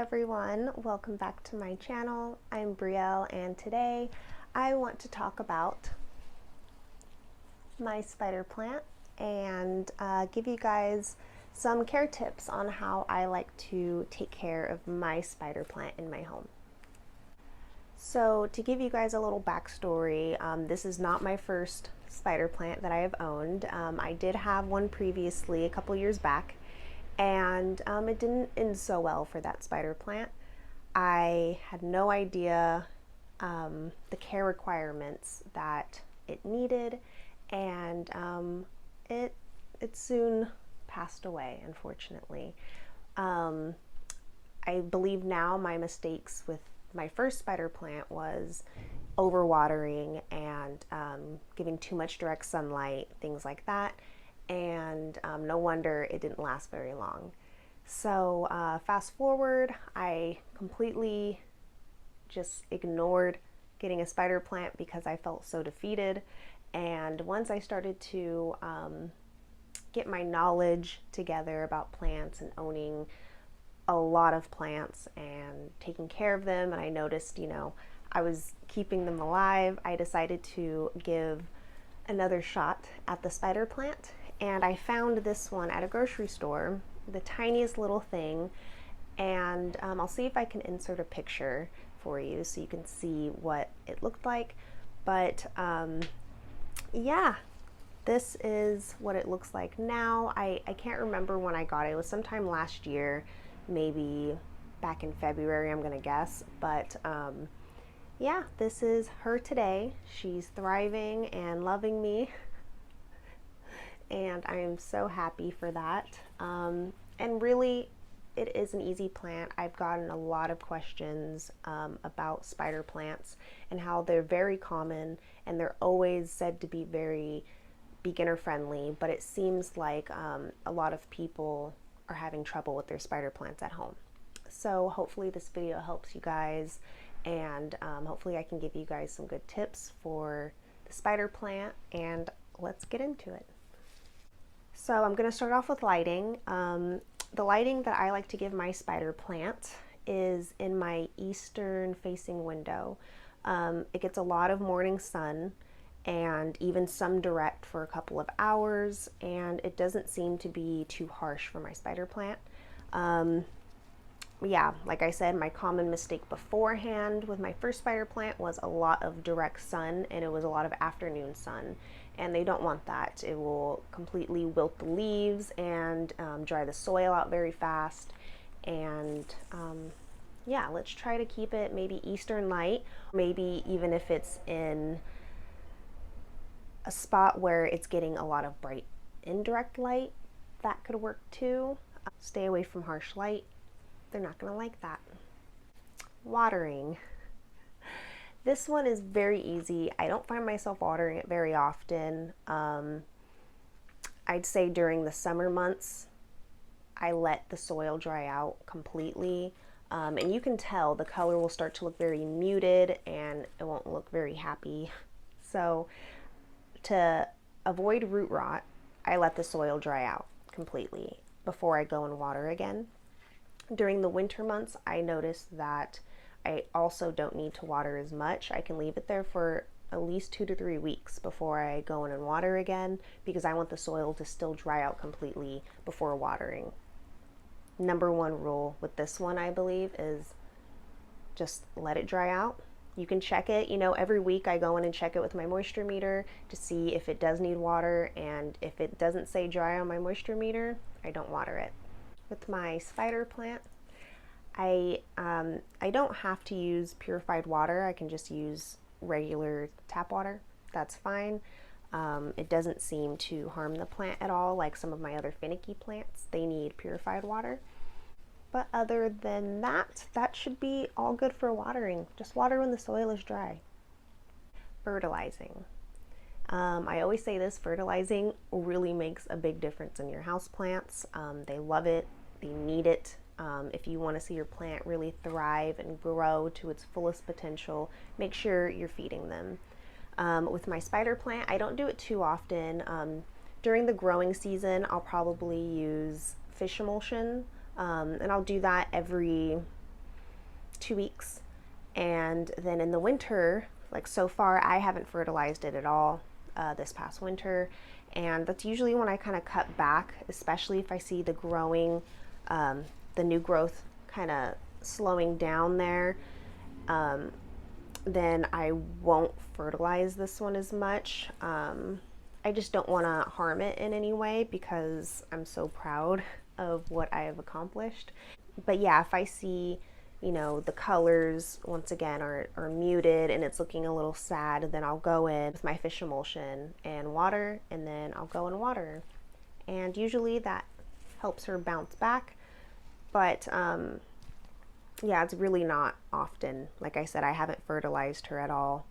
everyone, welcome back to my channel. I'm Brielle and today I want to talk about my spider plant and give you guys some care tips on how I like to take care of my spider plant in my home. So to give you guys a little backstory, this is not my first spider plant that I have owned. I did have one previously a couple years back, and it didn't end so well for that spider plant. I had no idea the care requirements that it needed, and it soon passed away, unfortunately. I believe now my mistakes with my first spider plant was overwatering and giving too much direct sunlight, things like that. And no wonder it didn't last very long. So fast forward, I completely just ignored getting a spider plant because I felt so defeated. And once I started to get my knowledge together about plants and owning a lot of plants and taking care of them, and I noticed, I was keeping them alive, I decided to give another shot at the spider plant. And I found this one at a grocery store, the tiniest little thing, and I'll see if I can insert a picture for you so you can see what it looked like. But yeah, this is what it looks like now. I can't remember when I got it. It was sometime last year, maybe back in February, I'm gonna guess. But yeah, this is her today. She's thriving and loving me. And I am so happy for that. And really, it is an easy plant. I've gotten a lot of questions about spider plants and how they're very common, and they're always said to be very beginner friendly, but it seems like a lot of people are having trouble with their spider plants at home. So hopefully this video helps you guys, and hopefully I can give you guys some good tips for the spider plant, and let's get into it. So I'm going to start off with lighting. The lighting that I like to give my spider plant is in my eastern facing window. It gets a lot of morning sun and even some direct for a couple of hours, and it doesn't seem to be too harsh for my spider plant. Yeah, like I said, my common mistake beforehand with my first spider plant was a lot of direct sun, and it was a lot of afternoon sun, and they don't want that. It will completely wilt the leaves and dry the soil out very fast. And yeah, let's try to keep it maybe eastern light, maybe even if it's in a spot where it's getting a lot of bright indirect light, that could work too. Stay away from harsh light. They're not going to like that. Watering. This one is very easy. I don't find myself watering it very often. I'd say during the summer months, I let the soil dry out completely. And you can tell the color will start to look very muted and it won't look very happy. So to avoid root rot, I let the soil dry out completely before I go and water again. During the winter months, I noticed that I also don't need to water as much. I can leave it there for at least 2 to 3 weeks before I go in and water again, because I want the soil to still dry out completely before watering. Number one rule with this one, I believe, is just let it dry out. You can check it, every week I go in and check it with my moisture meter to see if it does need water, and if it doesn't say dry on my moisture meter, I don't water it. With my spider plant, I don't have to use purified water. I can just use regular tap water. That's fine. It doesn't seem to harm the plant at all, like some of my other finicky plants. They need purified water. But other than that, that should be all good for watering. Just water when the soil is dry. Fertilizing. I always say this, fertilizing really makes a big difference in your houseplants. They love it, they need it. If you want to see your plant really thrive and grow to its fullest potential, make sure you're feeding them. With my spider plant, I don't do it too often. During the growing season, I'll probably use fish emulsion, and I'll do that every 2 weeks. And then in the winter, like so far, I haven't fertilized it at all this past winter. And that's usually when I kind of cut back, especially if I see the growing, the new growth kind of slowing down there. Then I won't fertilize this one as much. I just don't want to harm it in any way because I'm so proud of what I have accomplished. But yeah, if I see, you know, the colors once again are muted and it's looking a little sad, then I'll go in with my fish emulsion and water, and then I'll go and water. And usually that helps her bounce back. But yeah, it's really not often. Like I said, I haven't fertilized her at all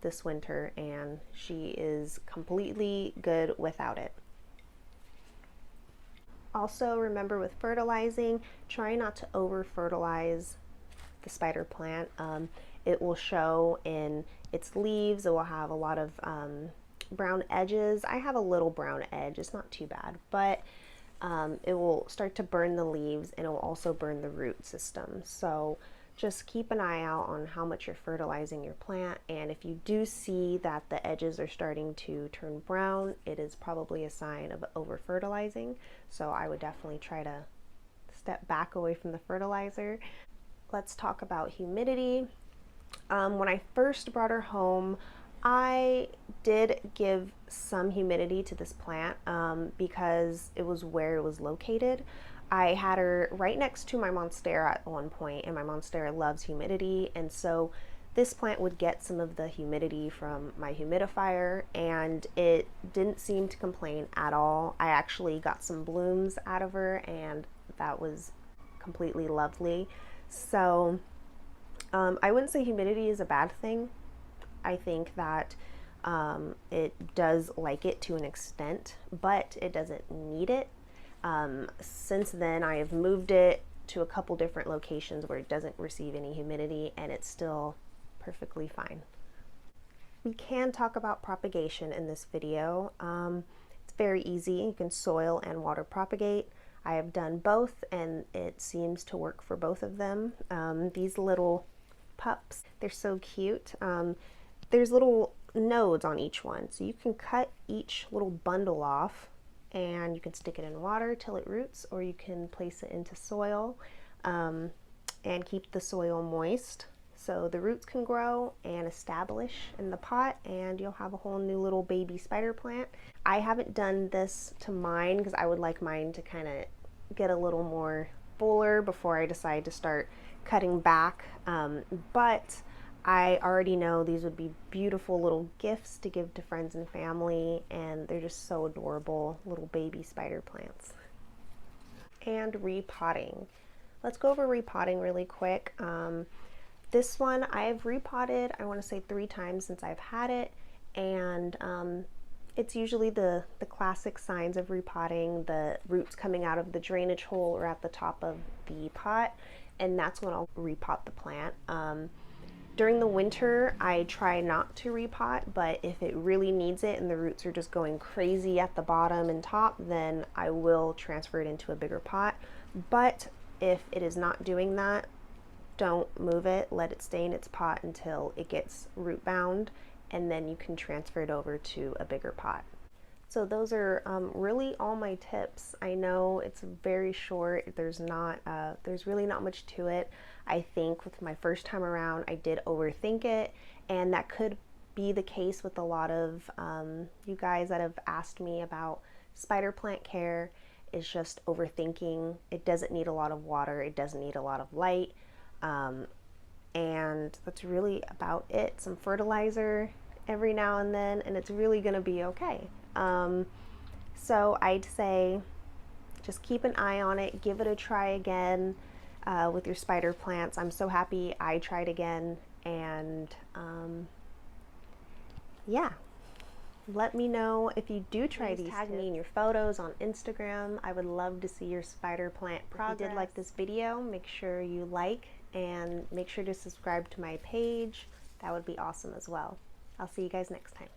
this winter, and she is completely good without it. Also, remember with fertilizing, try not to over fertilize the spider plant. It will show in its leaves. It will have a lot of brown edges. I have a little brown edge. It's not too bad, but it will start to burn the leaves, and it will also burn the root system. So just keep an eye out on how much you're fertilizing your plant, and if you do see that the edges are starting to turn brown, it is probably a sign of over fertilizing. So I would definitely try to step back away from the fertilizer. Let's talk about humidity. When I first brought her home, I did give some humidity to this plant because it was where it was located. I had her right next to my monstera at one point, and my monstera loves humidity, and so this plant would get some of the humidity from my humidifier, and it didn't seem to complain at all. I actually got some blooms out of her, and that was completely lovely. So I wouldn't say humidity is a bad thing. I think that it does like it to an extent, but it doesn't need it. Since then, I have moved it to a couple different locations where it doesn't receive any humidity, and it's still perfectly fine. We can talk about propagation in this video. It's very easy. You can soil and water propagate. I have done both, and it seems to work for both of them. These little pups, they're so cute. There's little nodes on each one, so you can cut each little bundle off and you can stick it in water till it roots, or you can place it into soil and keep the soil moist so the roots can grow and establish in the pot, and you'll have a whole new little baby spider plant. I haven't done this to mine because I would like mine to kind of get a little more fuller before I decide to start cutting back, but I already know these would be beautiful little gifts to give to friends and family, and they're just so adorable little baby spider plants. And repotting. Let's go over repotting really quick. This one I've repotted, I want to say 3 times since I've had it, and it's usually the classic signs of repotting, the roots coming out of the drainage hole or at the top of the pot, and that's when I'll repot the plant. During the winter, I try not to repot, but if it really needs it and the roots are just going crazy at the bottom and top, then I will transfer it into a bigger pot. But if it is not doing that, don't move it. Let it stay in its pot until it gets root bound, and then you can transfer it over to a bigger pot. So those are really all my tips. I know it's very short. There's really not much to it. I think with my first time around, I did overthink it, and that could be the case with a lot of you guys that have asked me about spider plant care. Is just overthinking. It doesn't need a lot of water. It doesn't need a lot of light, and that's really about it. Some fertilizer every now and then, and it's really gonna be okay. So I'd say just keep an eye on it, give it a try again with your spider plants. I'm so happy I tried again, and yeah, let me know if you do try these. Tag me in your photos on Instagram. I would love to see your spider plant progress. If you did like this video, make sure you like and make sure to subscribe to my page. That would be awesome as well. I'll see you guys next time.